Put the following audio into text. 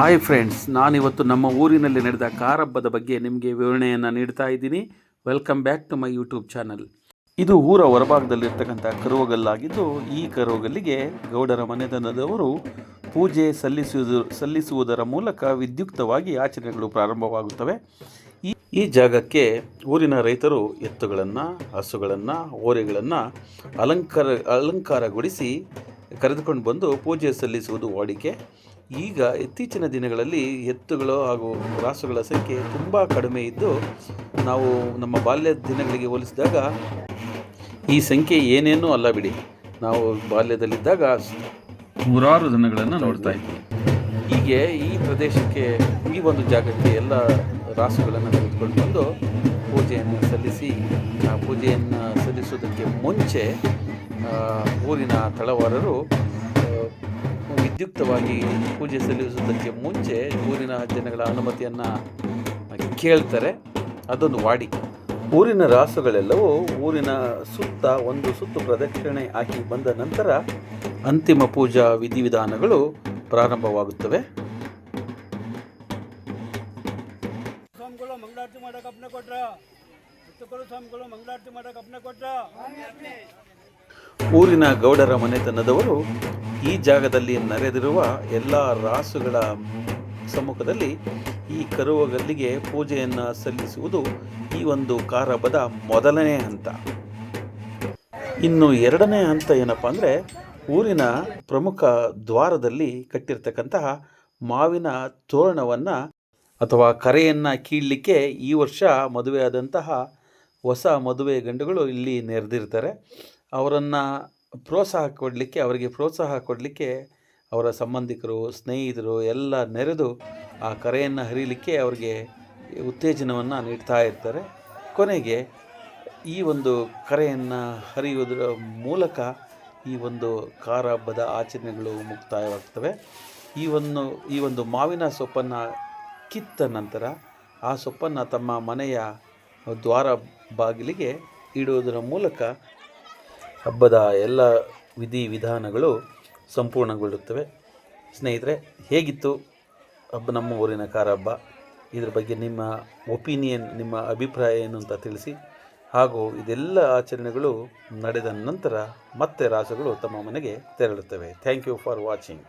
Hi friends, ನಾನಿವತ್ತು ನಮ್ಮ ಊರಿನಲ್ಲಿ ನಡೆದ ಕಾರ್ ಹಬ್ಬದ ಬಗ್ಗೆ ನಿಮಗೆ ವಿವರಣೆಯನ್ನು ನೀಡ್ತಾ ಇದ್ದೀನಿ. Welcome back to my YouTube channel. ಇದು ಊರ ಹೊರಭಾಗದಲ್ಲಿರ್ತಕ್ಕಂಥ ಕರುವಗಲ್ಲಾಗಿದ್ದು, ಈ ಕರುವಗಲ್ಲಿಗೆ ಗೌಡರ ಮನೆತನದವರು ಪೂಜೆ ಸಲ್ಲಿಸುವುದರ ಮೂಲಕ ವಿದ್ಯುಕ್ತವಾಗಿ ಆಚರಣೆಗಳು ಪ್ರಾರಂಭವಾಗುತ್ತವೆ. ಈ ಜಾಗಕ್ಕೆ ಊರಿನ ರೈತರು ಎತ್ತುಗಳನ್ನು, ಹಸುಗಳನ್ನು, ಓರೆಗಳನ್ನು ಅಲಂಕಾರಗೊಳಿಸಿ ಕರೆದುಕೊಂಡು ಬಂದು ಪೂಜೆ ಸಲ್ಲಿಸುವುದು ವಾಡಿಕೆ. ಈಗ ಇತ್ತೀಚಿನ ದಿನಗಳಲ್ಲಿ ಎತ್ತುಗಳು ಹಾಗೂ ರಾಸುಗಳ ಸಂಖ್ಯೆ ತುಂಬ ಕಡಿಮೆ ಇದ್ದು, ನಾವು ನಮ್ಮ ಬಾಲ್ಯದ ದಿನಗಳಿಗೆ ಹೋಲಿಸಿದಾಗ ಈ ಸಂಖ್ಯೆ ಏನೇನೂ ಅಲ್ಲ ಬಿಡಿ. ನಾವು ಬಾಲ್ಯದಲ್ಲಿದ್ದಾಗ ನೂರಾರು ದನಗಳನ್ನು ನೋಡ್ತಾ ಇದ್ವಿ. ಹೀಗೆ ಈ ಪ್ರದೇಶಕ್ಕೆ, ಈ ಒಂದು ಜಾಗಕ್ಕೆ ಎಲ್ಲ ರಾಸುಗಳನ್ನು ತೆಗೆದುಕೊಂಡು ಬಂದು ಪೂಜೆಯನ್ನು ಸಲ್ಲಿಸಿ, ಆ ಪೂಜೆಯನ್ನು ಸಲ್ಲಿಸುವುದಕ್ಕೆ ಮುಂಚೆ ಊರಿನ ತಳವಾರರು ವಿದ್ಯುಕ್ತವಾಗಿ ಪೂಜೆ ಸಲ್ಲಿಸುವುದಕ್ಕೆ ಮುಂಚೆ ಊರಿನ ಜನಗಳ ಅನುಮತಿಯನ್ನು ಕೇಳ್ತಾರೆ. ಅದೊಂದು ವಾಡಿಕೆ. ಊರಿನ ರಾಸುಗಳೆಲ್ಲವೂ ಊರಿನ ಸುತ್ತ ಒಂದು ಸುತ್ತು ಪ್ರದಕ್ಷಿಣೆ ಹಾಕಿ ಬಂದ ನಂತರ ಅಂತಿಮ ಪೂಜಾ ವಿಧಿವಿಧಾನಗಳು ಪ್ರಾರಂಭವಾಗುತ್ತವೆ. ಊರಿನ ಗೌಡರ ಮನೆತನದವರು ಈ ಜಾಗದಲ್ಲಿ ನೆರೆದಿರುವ ಎಲ್ಲ ರಾಸುಗಳ ಸಮ್ಮುಖದಲ್ಲಿ ಈ ಕರುವಗಲ್ಲಿಗೆ ಪೂಜೆಯನ್ನು ಸಲ್ಲಿಸುವುದು ಈ ಒಂದು ಕಾರ್ ಹಬ್ಬದ ಮೊದಲನೇ ಹಂತ. ಇನ್ನು ಎರಡನೇ ಹಂತ ಏನಪ್ಪ ಅಂದರೆ, ಊರಿನ ಪ್ರಮುಖ ದ್ವಾರದಲ್ಲಿ ಕಟ್ಟಿರ್ತಕ್ಕಂತಹ ಮಾವಿನ ತೋರಣವನ್ನು ಅಥವಾ ಕರೆಯನ್ನು ಕೀಳಲಿಕ್ಕೆ ಈ ವರ್ಷ ಮದುವೆಯಾದಂತಹ ಹೊಸ ಮದುವೆ ಗಂಡುಗಳು ಇಲ್ಲಿ ನೆರೆದಿರ್ತಾರೆ. ಅವರಿಗೆ ಪ್ರೋತ್ಸಾಹ ಕೊಡಲಿಕ್ಕೆ ಅವರ ಸಂಬಂಧಿಕರು, ಸ್ನೇಹಿತರು ಎಲ್ಲ ನೆರೆದು ಆ ಕರೆಯನ್ನು ಹರಿಲಿಕ್ಕೆ ಅವರಿಗೆ ಉತ್ತೇಜನವನ್ನು ನೀಡ್ತಾ ಇರ್ತಾರೆ. ಕೊನೆಗೆ ಈ ಒಂದು ಕರೆಯನ್ನು ಹರಿಯುವುದರ ಮೂಲಕ ಈ ಒಂದು ಕಾರ್ ಹಬ್ಬದ ಆಚರಣೆಗಳು ಮುಕ್ತಾಯವಾಗ್ತವೆ. ಈ ಒಂದು ಮಾವಿನ ಸೊಪ್ಪನ್ನು ಕಿತ್ತ ನಂತರ ಆ ಸೊಪ್ಪನ್ನು ತಮ್ಮ ಮನೆಯ ದ್ವಾರ ಬಾಗಿಲಿಗೆ ಇಡುವುದರ ಮೂಲಕ ಹಬ್ಬದ ಎಲ್ಲ ವಿಧಿವಿಧಾನಗಳು ಸಂಪೂರ್ಣಗೊಳ್ಳುತ್ತವೆ. ಸ್ನೇಹಿತರೆ, ಹೇಗಿತ್ತು ನಮ್ಮ ಊರಿನ ಕಾರ್ ಹಬ್ಬ? ಇದ್ರ ಬಗ್ಗೆ ನಿಮ್ಮ ಒಪಿನಿಯನ್, ನಿಮ್ಮ ಅಭಿಪ್ರಾಯ ಏನು ಅಂತ ತಿಳಿಸಿ. ಹಾಗೂ ಇದೆಲ್ಲ ಆಚರಣೆಗಳು ನಡೆದ ನಂತರ ಮತ್ತೆ ರಾಸುಗಳು ತಮ್ಮ ಮನೆಗೆ ತೆರಳುತ್ತವೆ. Thank you for watching.